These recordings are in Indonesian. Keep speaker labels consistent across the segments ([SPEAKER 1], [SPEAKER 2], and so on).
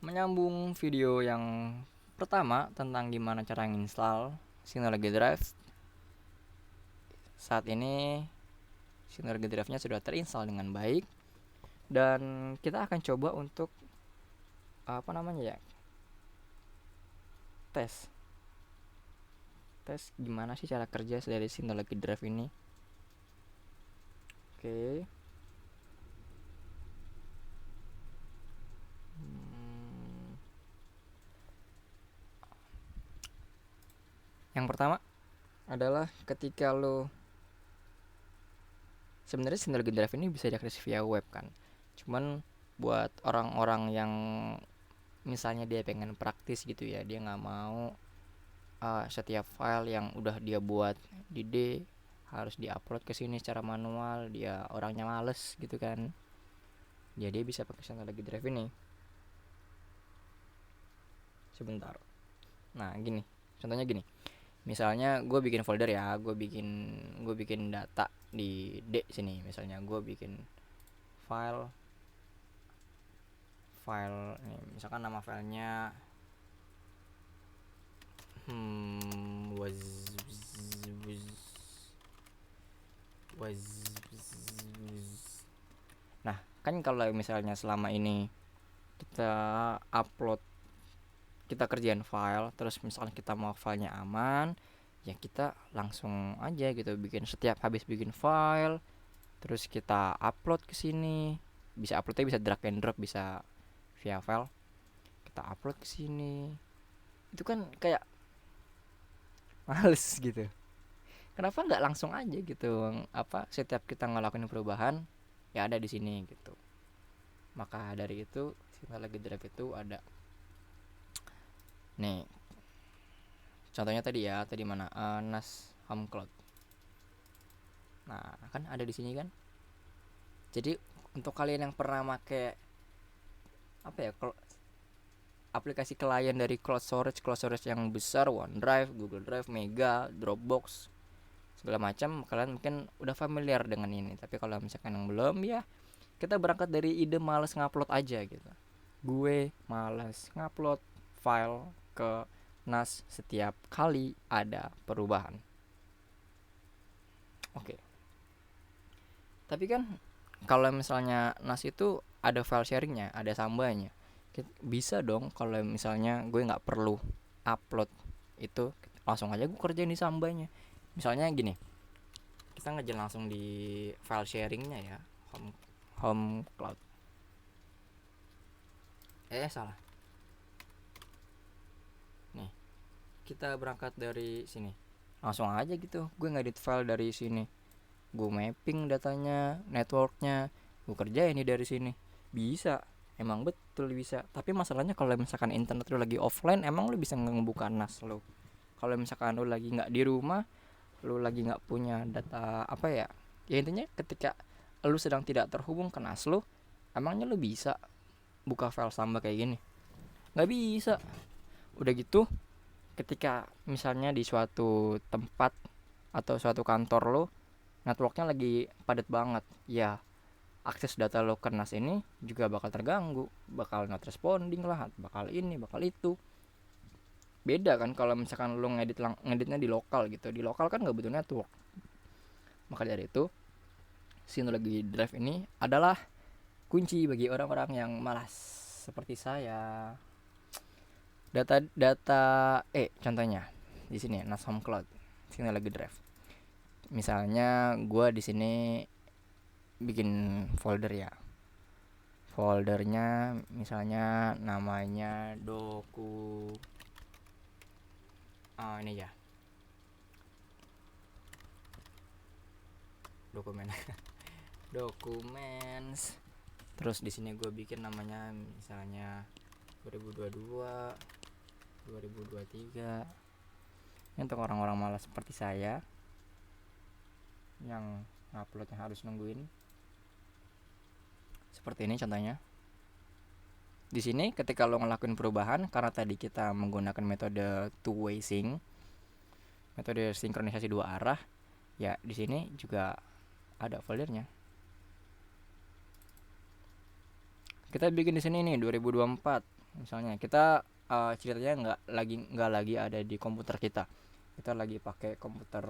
[SPEAKER 1] Menyambung video yang pertama tentang gimana cara menginstal Synology Drive. Saat ini Synology Drive-nya sudah terinstall dengan baik dan kita akan coba untuk tes tes gimana sih cara kerja dari Synology Drive ini. Oke. Yang pertama adalah ketika lo sebenarnya Synology Drive ini bisa diakses via web kan. Cuman buat orang-orang yang misalnya dia pengen praktis gitu ya, dia nggak mau setiap file yang udah dia buat di D harus diupload ke sini secara manual, dia orangnya males gitu kan. Jadi dia bisa pakai Synology Drive ini. Sebentar. Nah, gini. Contohnya gini. Misalnya gue bikin folder ya, gue bikin data di D sini. Misalnya gue bikin file file nih, misalkan nama filenya was was nah kan kalau misalnya selama ini kita upload, kita kerjain file, terus misalnya kita mau filenya aman, ya kita langsung aja gitu bikin, setiap habis bikin file terus kita upload ke sini. Bisa uploadnya bisa drag and drop, bisa via file kita upload ke sini. Itu kan kayak males gitu. Kenapa nggak langsung aja gitu, setiap kita ngelakuin perubahan ya ada di sini gitu. Maka dari itu Synology Drive itu ada nih. Contohnya tadi ya, tadi mana, NAS Home Cloud. Nah kan ada di sini kan. Jadi untuk kalian yang pernah make aplikasi klien dari cloud storage yang besar, OneDrive, Google Drive, Mega, Dropbox, segala macam, kalian mungkin udah familiar dengan ini. Tapi kalau misalkan yang belum, ya kita berangkat dari ide males ngupload aja gitu. Gue males ngupload file ke NAS setiap kali ada perubahan. Oke. Tapi kan kalau misalnya NAS itu ada file sharingnya, ada sambanya. Bisa dong kalau misalnya gue nggak perlu upload itu, langsung aja gue kerjain di sambanya. Misalnya gini, kita ngejalan langsung di file sharingnya ya, home home cloud. Salah. Nih, kita berangkat dari sini. Langsung aja gitu, gue ngedit file dari sini. Gue mapping datanya, networknya, gue kerjain ini dari sini. Bisa, emang betul bisa. Tapi masalahnya kalau misalkan internet lu lagi offline, emang lu bisa ngebuka NAS lu. Kalau misalkan lu lagi nggak di rumah, lu lagi nggak punya data ya intinya ketika lu sedang tidak terhubung ke NAS lu, emangnya lu bisa buka file samba kayak gini? Nggak bisa. Udah gitu, ketika misalnya di suatu tempat atau suatu kantor lo networknya lagi padat banget, ya akses data lo ke NAS ini juga bakal terganggu, bakal not responding lah, bakal ini bakal itu. Beda kan kalau misalkan lo ngeditnya di lokal gitu, di lokal kan nggak butuh network. Maka dari itu Synology Drive ini adalah kunci bagi orang-orang yang malas seperti saya. Data contohnya di sini NAS Home Cloud Synology Drive. Misalnya gue di sini bikin folder ya. Foldernya misalnya namanya ini ya. Dokumen. Documents. Terus di sini gue bikin namanya misalnya 2022, 2023. Ini untuk orang-orang malas seperti saya yang nguploadnya harus nungguin. Seperti ini contohnya. Di sini ketika lo ngelakuin perubahan, karena tadi kita menggunakan metode two way sync, metode sinkronisasi dua arah, ya di sini juga ada foldernya. Kita bikin di sini nih 2024 misalnya. Kita ceritanya nggak lagi ada di komputer kita lagi pakai komputer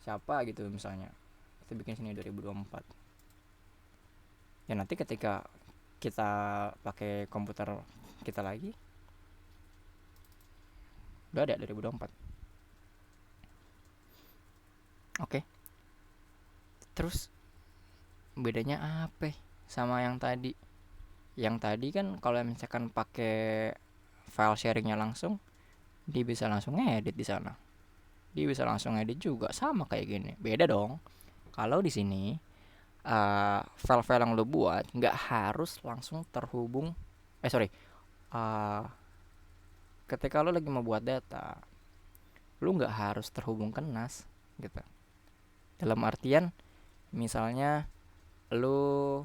[SPEAKER 1] siapa gitu misalnya. Kita bikin sini 2024. Ya nanti ketika kita pakai komputer kita lagi udah ada 2024. Oke. Terus bedanya apa sama yang tadi? Yang tadi kan kalau misalkan pakai file sharingnya langsung, dia bisa langsung ngedit di sana. Dia bisa langsung edit juga sama kayak gini. Beda dong. Kalau di sini file-file yang lo buat nggak harus langsung terhubung. Uh, ketika lo lagi mau buat data, lo nggak harus terhubung ke NAS gitu. Dalam artian, misalnya lo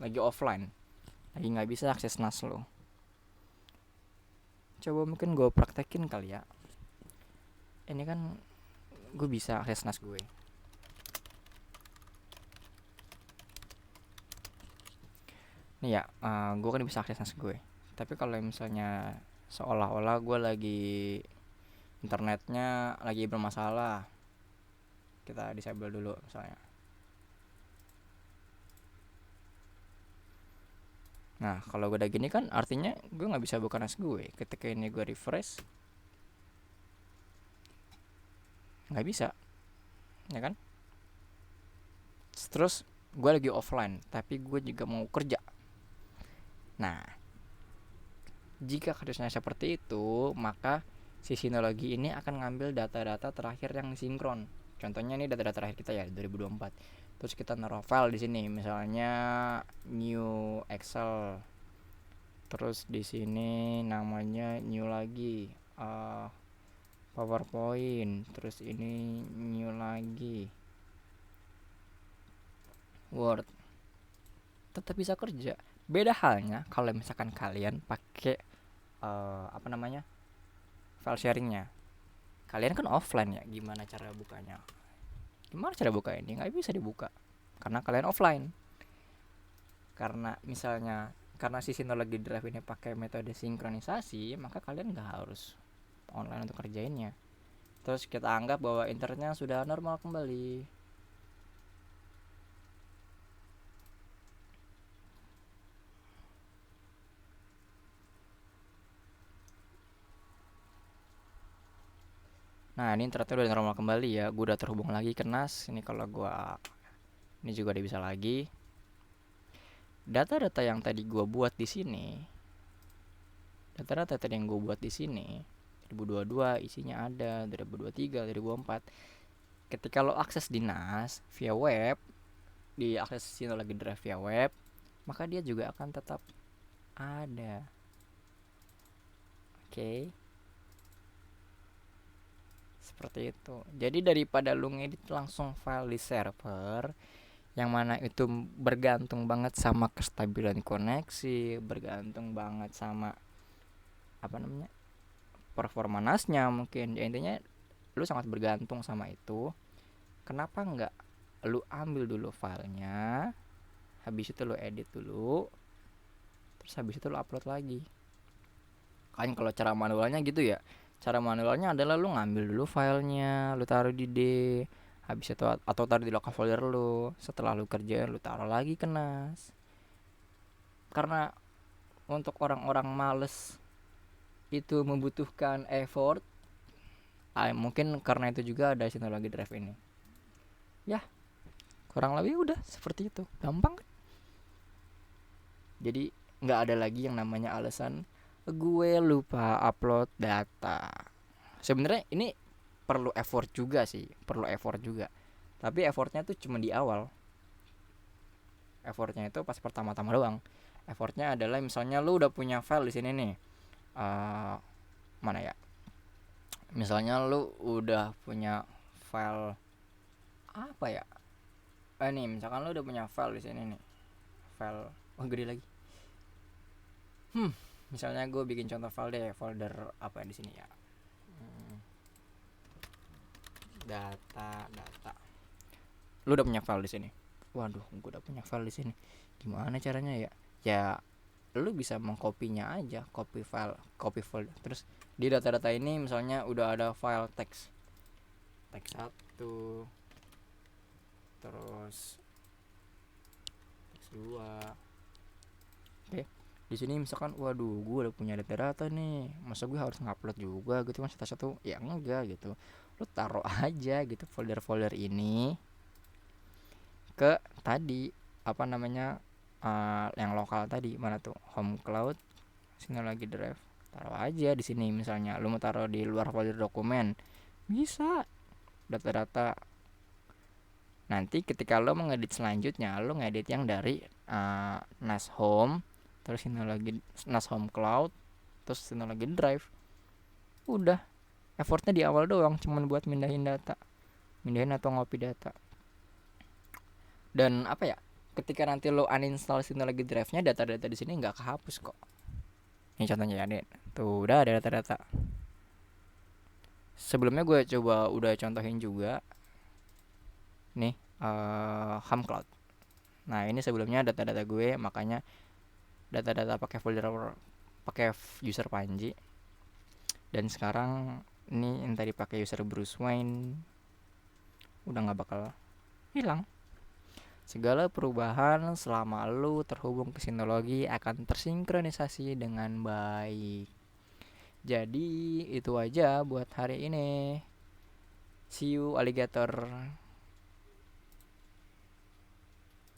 [SPEAKER 1] lagi offline, lagi nggak bisa akses NAS lo. Coba mungkin gue praktekin kali ya. Ini kan gue bisa akses NAS gue. Nih ya, gue kan bisa akses NAS gue. Tapi kalau misalnya seolah-olah gue lagi internetnya lagi bermasalah, kita disable dulu misalnya. Nah kalau gue udah gini kan artinya gue nggak bisa buka NAS gue. Ketika ini gue refresh, nggak bisa, ya kan? Terus gue lagi offline, tapi gue juga mau kerja. Nah, jika kasusnya seperti itu, maka si Synology ini akan ngambil data-data terakhir yang sinkron. Contohnya ini data-data terakhir kita ya 2024. Terus kita naruh file di sini, misalnya new Excel. Terus di sini namanya new lagi PowerPoint. Terus ini new lagi Word. Tetap bisa kerja. Beda halnya kalau misalkan kalian pakai file sharingnya. Kalian kan offline ya, gimana cara bukanya? Gimana cara buka ini? Nggak bisa dibuka karena kalian offline. Karena si Synology Drive ini pakai metode sinkronisasi, maka kalian nggak harus online untuk kerjainnya. Terus kita anggap bahwa internetnya sudah normal kembali. Nah ini internetnya udah normal kembali ya. Gue udah terhubung lagi ke NAS. Ini kalau gue ini juga udah bisa lagi. Data-data yang tadi gue buat di sini, data-data tadi yang gue buat di sini 2022 isinya ada 2023, 2024. Ketika lo akses di NAS via web, di akses Synology Drive via web, maka dia juga akan tetap ada. Oke. Seperti itu. Jadi daripada lu ngedit langsung file di server, yang mana itu bergantung banget sama kestabilan koneksi, bergantung banget sama performa NAS-nya mungkin. Ya intinya lu sangat bergantung sama itu. Kenapa enggak lu ambil dulu filenya, habis itu lu edit dulu, terus habis itu lu upload lagi. Kan kalau cara manualnya gitu ya. Cara manualnya adalah lu ngambil dulu filenya, lu taruh di D, habis itu atau taruh di local folder lu. Setelah lu kerjain lu taruh lagi ke NAS. Karena untuk orang-orang males itu membutuhkan effort, mungkin karena itu juga ada Synology Drive ini. Ya, kurang lebih udah seperti itu. Gampang kan? Jadi nggak ada lagi yang namanya alasan gue lupa upload data. Sebenarnya ini perlu effort juga sih, tapi effortnya tuh cuma di awal. Effortnya itu pas pertama-tama doang. Effortnya adalah misalnya lu udah punya file di sini nih, mana ya, misalnya lu udah punya file apa ya, nih misalkan lu udah punya file di sini nih, file gede lagi. Misalnya gue bikin contoh file deh, folder apa di sini ya, data. Lu udah punya file di sini. waduh gue udah punya file di sini, gimana caranya ya? Ya lu bisa mengkopinya aja, copy file, terus di data-data ini misalnya udah ada file teks 1, terus teks 2. Oke, di sini misalkan waduh gue udah punya data-data nih, masa gue harus ngupload juga gitu kan satu-satu? Ya enggak gitu, lu taruh aja gitu folder-folder ini ke tadi apa namanya, yang lokal tadi, mana tuh, home cloud, Synology Drive, taruh aja di sini. Misalnya lu mau taruh di luar folder dokumen, bisa, data-data. Nanti ketika lo mengedit selanjutnya, lo ngedit yang dari NAS Home, terus Synology NAS Home Cloud, terus Synology Drive. Udah, effortnya di awal doang, cuman buat mindahin atau ngopi data. Dan apa ya? Ketika nanti lo uninstall Synology Drive-nya, data-data di sini nggak kehapus kok. Ini contohnya ya, Dek. Tuh udah ada data-data. Sebelumnya gue coba udah contohin juga nih, Home Cloud. Nah ini sebelumnya data-data gue, makanya data-data pakai folder, pakai user Panji. Dan sekarang ini yang tadi pakai user Bruce Wayne, udah nggak bakal hilang. Segala perubahan selama lu terhubung ke Synology akan tersinkronisasi dengan baik. Jadi itu aja buat hari ini. See you alligator.